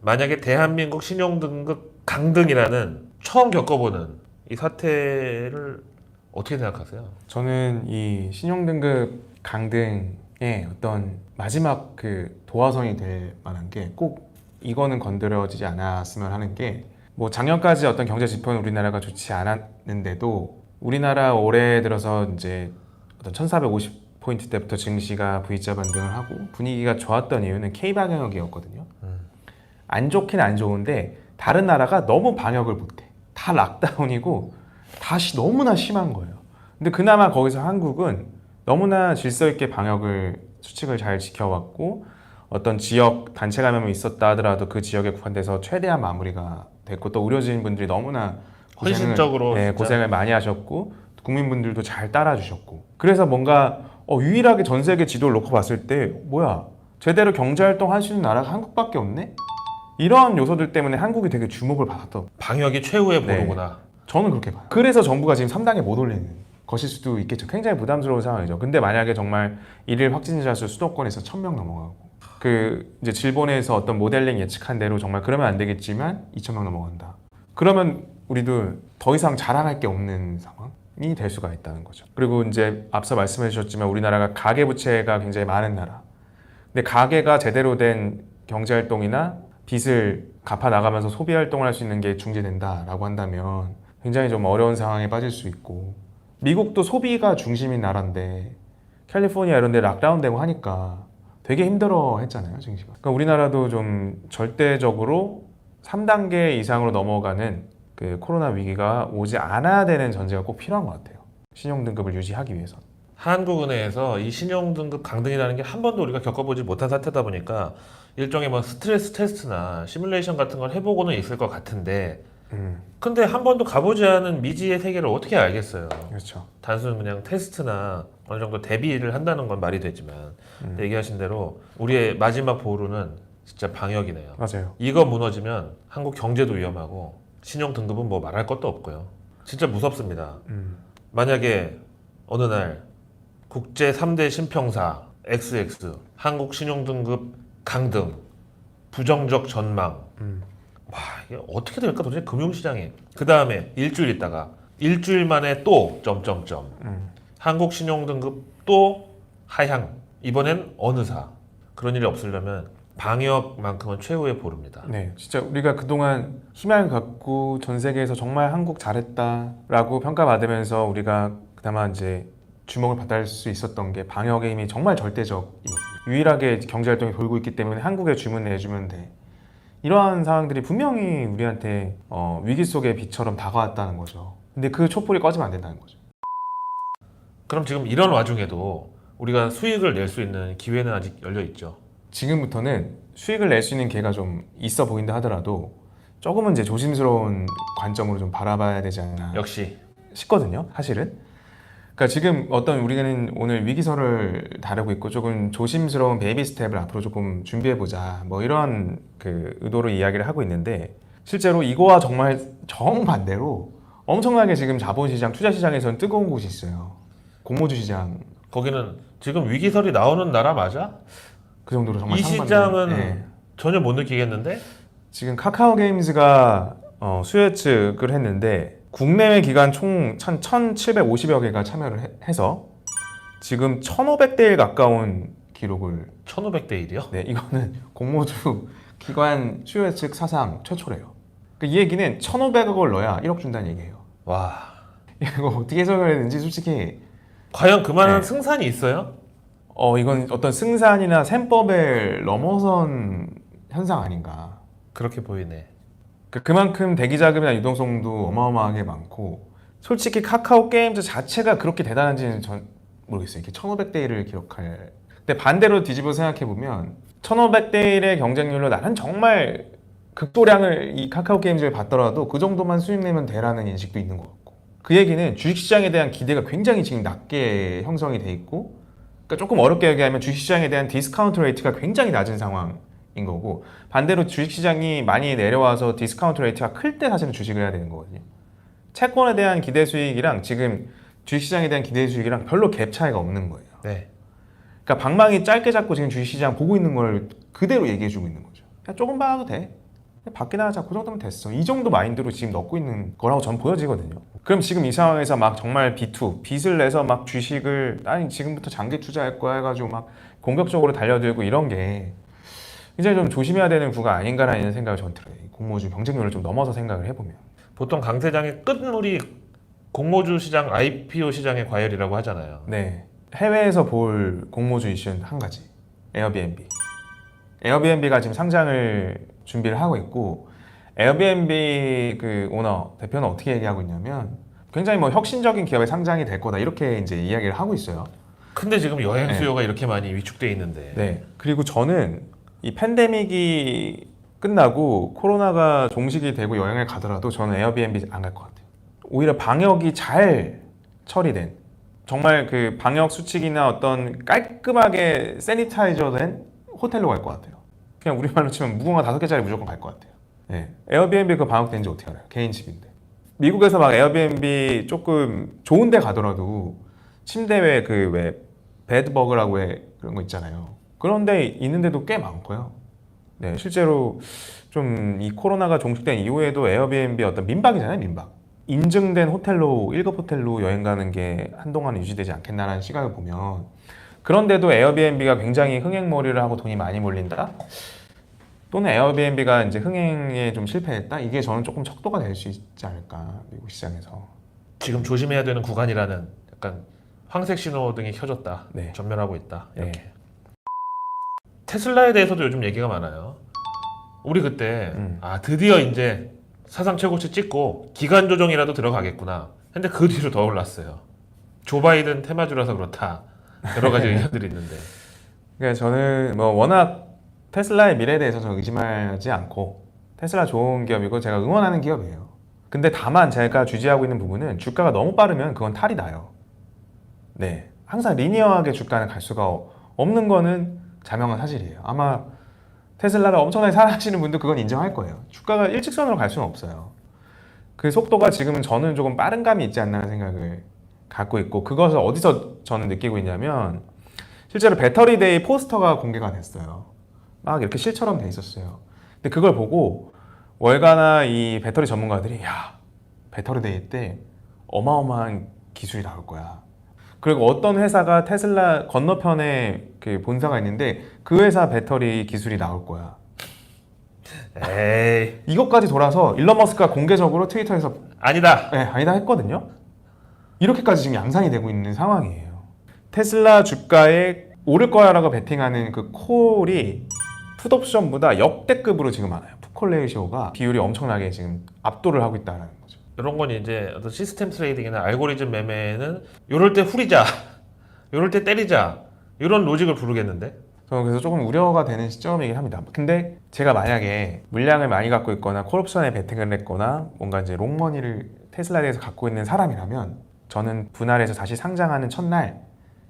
만약에 대한민국 신용등급 강등이라는 처음 겪어보는 이 사태를 어떻게 생각하세요? 저는 이 신용등급 강등의 어떤 마지막 그 도화선이 될 만한 게 꼭 이거는 건드려지지 않았으면 하는 게, 뭐 작년까지 어떤 경제 지표는 우리나라가 좋지 않았는데도 우리나라 올해 들어서 이제 어떤 1450포인트 때부터 증시가 V자 반등을 하고 분위기가 좋았던 이유는 K 방역이었거든요. 안 좋긴 안 좋은데 다른 나라가 너무 방역을 못해. 다 락다운이고 다시 너무나 심한 거예요. 근데 그나마 거기서 한국은 너무나 질서 있게 방역을 수칙을 잘 지켜왔고, 어떤 지역 단체 감염이 있었다 하더라도 그 지역에 국한돼서 최대한 마무리가 됐고, 또 의료진 분들이 너무나 헌신적으로 진짜. 고생을 많이 하셨고 국민분들도 잘 따라주셨고, 그래서 뭔가 유일하게 전 세계 지도를 놓고 봤을 때 뭐야, 제대로 경제활동 할 수 있는 나라가 한국밖에 없네? 이런 요소들 때문에 한국이 되게 주목을 받았던, 방역이 최후의 네. 보루구나. 저는 그렇게 봐요. 그래서 정부가 지금 3당에 못 올리는 것일 수도 있겠죠. 굉장히 부담스러운 상황이죠. 근데 만약에 정말 일일 확진자 수 수도권에서 1000명 넘어가고, 그 이제 질본에서 어떤 모델링 예측한 대로 정말 그러면 안 되겠지만 2000명 넘어간다. 그러면 우리도 더 이상 자랑할 게 없는 상황이 될 수가 있다는 거죠. 그리고 이제 앞서 말씀해 주셨지만 우리나라가 가계 부채가 굉장히 많은 나라. 근데 가계가 제대로 된 경제 활동이나 빚을 갚아 나가면서 소비 활동을 할 수 있는 게 중지된다라고 한다면 굉장히 좀 어려운 상황에 빠질 수 있고, 미국도 소비가 중심인 나라인데 캘리포니아 이런 데 락다운되고 하니까 되게 힘들어 했잖아요, 증시가. 그러니까 우리나라도 좀 절대적으로 3단계 이상으로 넘어가는 그 코로나 위기가 오지 않아야 되는 전제가 꼭 필요한 것 같아요. 신용등급을 유지하기 위해서. 한국은행에서 이 신용등급 강등이라는 게 한 번도 우리가 겪어보지 못한 사태다 보니까 일종의 뭐 스트레스 테스트나 시뮬레이션 같은 걸 해보고는 있을 것 같은데, 근데 한 번도 가보지 않은 미지의 세계를 어떻게 알겠어요? 그렇죠. 단순 그냥 테스트나 어느 정도 대비를 한다는 건 말이 되지만 얘기하신 대로 우리의 마지막 보루는 진짜 방역이네요. 맞아요. 이거 무너지면 한국 경제도 위험하고 신용등급은 뭐 말할 것도 없고요. 진짜 무섭습니다. 만약에 어느 날 국제 3대 신평사 XX 한국 신용등급 강등 부정적 전망, 와 이게 어떻게 될까 도대체 금융시장이. 그 다음에 일주일 있다가 일주일 만에 또 점점점 한국 신용등급 또 하향. 이번엔 어느 사. 그런 일이 없으려면 방역만큼은 최후의 보루입니다. 네, 진짜 우리가 그동안 희망을 갖고 전 세계에서 정말 한국 잘했다라고 평가받으면서 우리가 그나마 이제 주목을 받을 수 있었던 게 방역의 힘이 정말 절대적이거든요. 유일하게 경제활동이 돌고 있기 때문에 한국에 주문 내주면 돼. 이러한 상황들이 분명히 우리한테 위기 속의 빛처럼 다가왔다는 거죠. 근데 그 촛불이 꺼지면 안 된다는 거죠. 그럼 지금 이런 와중에도 우리가 수익을 낼 수 있는 기회는 아직 열려 있죠. 지금부터는 수익을 낼 수 있는 기회가 좀 있어 보인다 하더라도 조금은 이제 조심스러운 관점으로 좀 바라봐야 되지 않나 역시 싶거든요, 사실은. 그러니까 지금 어떤 우리는 오늘 위기설을 다루고 있고 조금 조심스러운 베이비 스텝을 앞으로 조금 준비해보자, 뭐 이런 그 의도로 이야기를 하고 있는데, 실제로 이거와 정말 정반대로 엄청나게 지금 자본시장, 투자시장에서는 뜨거운 곳이 있어요. 공모주 시장. 거기는 지금 위기설이 나오는 나라 맞아? 그 정도로 정말 이 상반된. 시장은 네. 전혀 못 느끼겠는데? 지금 카카오 게임즈가 수요 예측을 했는데 국내외 기관 총 1,750여 개가 참여를 해서 지금 1,500대 1 가까운 기록을. 1500대 1이요? 네, 이거는 공모주 기관 수요 예측 사상 최초래요. 이 얘기는 1,500억을 넣어야 1억 준다는 얘기예요. 와, 이거 어떻게 해석을 했는지 솔직히 과연 그만한 네. 승산이 있어요? 이건 어떤 승산이나 셈법을 넘어선 현상 아닌가. 그렇게 보이네. 그만큼 대기 자금이나 유동성도 어마어마하게 많고, 솔직히 카카오 게임즈 자체가 그렇게 대단한지는 전 모르겠어요. 이렇게 1,500대 1을 기록할. 근데 반대로 뒤집어 생각해 보면 1,500대 1의 경쟁률로 나는 정말 극도량을 이 카카오 게임즈를 받더라도 그 정도만 수익 내면 되라는 인식도 있는 것 같고, 그 얘기는 주식시장에 대한 기대가 굉장히 지금 낮게 형성이 돼 있고, 그러니까 조금 어렵게 얘기하면 주식시장에 대한 디스카운트 레이트가 굉장히 낮은 상황인 거고, 반대로 주식시장이 많이 내려와서 디스카운트 레이트가 클 때 사실은 주식을 해야 되는 거거든요. 채권에 대한 기대 수익이랑 지금 주식시장에 대한 기대 수익이랑 별로 갭 차이가 없는 거예요. 네. 그러니까 방망이 짧게 잡고 지금 주식시장 보고 있는 걸 그대로 얘기해주고 있는 거죠. 그냥 조금 봐도 돼. 밖에 나가자 그 정도면 됐어. 이 정도 마인드로 지금 넣고 있는 거라고 전 보여지거든요. 그럼 지금 이 상황에서 막 정말 B2 빚을 내서 막 주식을 아니 지금부터 장기 투자할 거야 해가지고 막 공격적으로 달려들고 이런 게 굉장히 좀 조심해야 되는 구가 아닌가라는 생각을 전 들어요. 이 공모주 경쟁률을 좀 넘어서 생각을 해보면. 보통 강세장의 끝물이 공모주 시장, IPO 시장의 과열이라고 하잖아요. 네. 해외에서 볼 공모주 이슈는 한 가지. 에어비앤비. 에어비앤비가 지금 상장을 준비를 하고 있고 에어비앤비 그 오너 대표는 어떻게 얘기하고 있냐면 굉장히 뭐 혁신적인 기업의 상장이 될 거다 이렇게 이제 이야기를 하고 있어요. 근데 지금 여행 수요가 이렇게 많이 위축돼 있는데. 네. 그리고 저는 이 팬데믹이 끝나고 코로나가 종식이 되고 여행을 가더라도 저는 에어비앤비 안 갈 것 같아요. 오히려 방역이 잘 처리된 정말 그 방역 수칙이나 어떤 깔끔하게 세니타이저된 호텔로 갈 것 같아요. 그냥 우리말로 치면 무궁화 5개짜리 무조건 갈 것 같아요. 네. 에어비앤비 그 방역된지 어떻게 알아요? 개인 집인데. 미국에서 막 에어비앤비 조금 좋은 데 가더라도 침대 그 왜 베드버그라고 왜 그런 거 있잖아요. 그런 데 있는데도 꽤 많고요. 네, 실제로 좀 이 코로나가 종식된 이후에도 에어비앤비 어떤 민박이잖아요, 민박. 인증된 호텔로 1급 호텔로 여행 가는 게 한동안 유지되지 않겠나라는 시각을 보면 그런데도 에어비앤비가 굉장히 흥행몰이를 하고 돈이 많이 몰린다? 또는 에어비앤비가 이제 흥행에 좀 실패했다? 이게 저는 조금 척도가 될 수 있지 않을까 미국 시장에서. 지금 조심해야 되는 구간이라는 약간 황색 신호등이 켜졌다. 네. 전멸하고 있다. 이렇게. 네. 테슬라에 대해서도 요즘 얘기가 많아요. 우리 그때 드디어 이제 사상 최고치 찍고 기간 조정이라도 들어가겠구나. 근데 그 뒤로 더 올랐어요. 조 바이든 테마주라서 그렇다. 여러 가지 의견들이 있는데. 그러니까 저는 뭐 워낙 테슬라의 미래에 대해서 저는 의심하지 않고 테슬라 좋은 기업이고 제가 응원하는 기업이에요. 근데 다만 제가 주지하고 있는 부분은 주가가 너무 빠르면 그건 탈이 나요. 네, 항상 리니어하게 주가는 갈 수가 없는 거는 자명한 사실이에요. 아마 테슬라를 엄청나게 사랑하시는 분도 그건 인정할 거예요. 주가가 일직선으로 갈 수는 없어요. 그 속도가 지금은 저는 조금 빠른 감이 있지 않나 하는 생각을 갖고 있고 그것을 어디서 저는 느끼고 있냐면 실제로 배터리데이 포스터가 공개가 됐어요. 막 이렇게 실처럼 돼 있었어요. 근데 그걸 보고 월가나 이 배터리 전문가들이 야 배터리데이 때 어마어마한 기술이 나올 거야. 그리고 어떤 회사가 테슬라 건너편에 그 본사가 있는데 그 회사 배터리 기술이 나올 거야. 에이, 이것까지 돌아서 일론 머스크가 공개적으로 트위터에서 아니다. 네, 아니다 했거든요. 이렇게까지 지금 양산이 되고 있는 상황이에요. 테슬라 주가에 오를 거야라고 베팅하는 그 콜이 풋옵션보다 역대급으로 지금 많아요. 풋콜 레이시오가 비율이 엄청나게 지금 압도를 하고 있다는 거죠. 이런 건 이제 어떤 시스템 트레이딩이나 알고리즘 매매는 요럴 때 후리자, 요럴 때 때리자 이런 로직을 부르겠는데. 저는 그래서 조금 우려가 되는 시점이긴 합니다. 근데 제가 만약에 물량을 많이 갖고 있거나 콜옵션에 베팅을 했거나 뭔가 이제 롱머니를 테슬라에 대해서 갖고 있는 사람이라면 저는 분할해서 다시 상장하는 첫날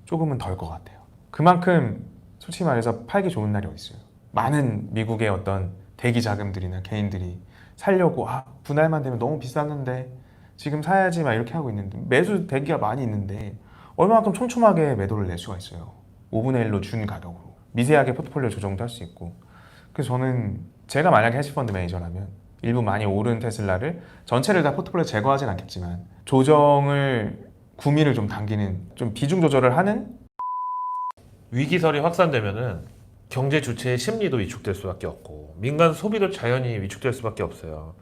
조금은 덜 것 같아요. 그만큼 솔직히 말해서 팔기 좋은 날이 어디 있어요. 많은 미국의 어떤 대기 자금들이나 개인들이 살려고 분할만 되면 너무 비쌌는데 지금 사야지 막 이렇게 하고 있는데 매수 대기가 많이 있는데 얼마만큼 촘촘하게 매도를 낼 수가 있어요. 5분의 1로 준 가격으로 미세하게 포트폴리오 조정도 할 수 있고. 그래서 저는 제가 만약에 헤지펀드 매니저라면 일부 많이 오른 테슬라를 전체를 다 포트폴리오 제거하진 않겠지만 조정을 구미를 좀 당기는 좀 비중 조절을 하는. 위기설이 확산되면은 경제 주체의 심리도 위축될 수밖에 없고 민간 소비도 자연히 위축될 수밖에 없어요.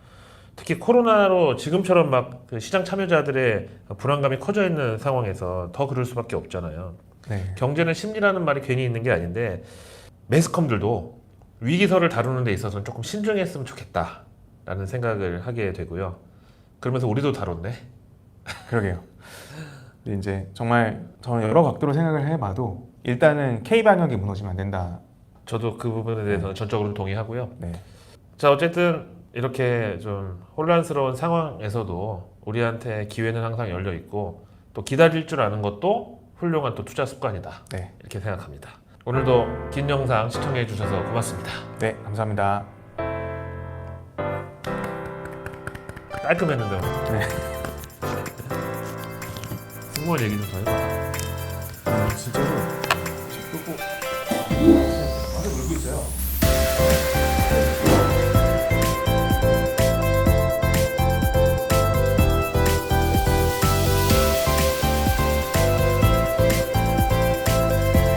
특히 코로나로 지금처럼 막 그 시장 참여자들의 불안감이 커져 있는 상황에서 더 그럴 수밖에 없잖아요. 네. 경제는 심리라는 말이 괜히 있는 게 아닌데 매스컴들도 위기설을 다루는 데 있어서는 조금 신중했으면 좋겠다라는 생각을 하게 되고요. 그러면서 우리도 다뤘네. 그러게요. 근데 이제 정말 저는 여러 각도로 생각을 해봐도 일단은 K 방역이 무너지면 안 된다. 저도 그 부분에 대해서는 전적으로 동의하고요. 네. 자, 어쨌든 이렇게 좀 혼란스러운 상황에서도 우리한테 기회는 항상 열려 있고 또 기다릴 줄 아는 것도 훌륭한 또 투자 습관이다. 네. 이렇게 생각합니다. 오늘도 긴 영상 시청해 주셔서 고맙습니다. 네, 감사합니다. 깔끔했는데요. 네. 승무원 얘기 좀 더 해봐. 진짜로 끄고 완전 울고 있어요.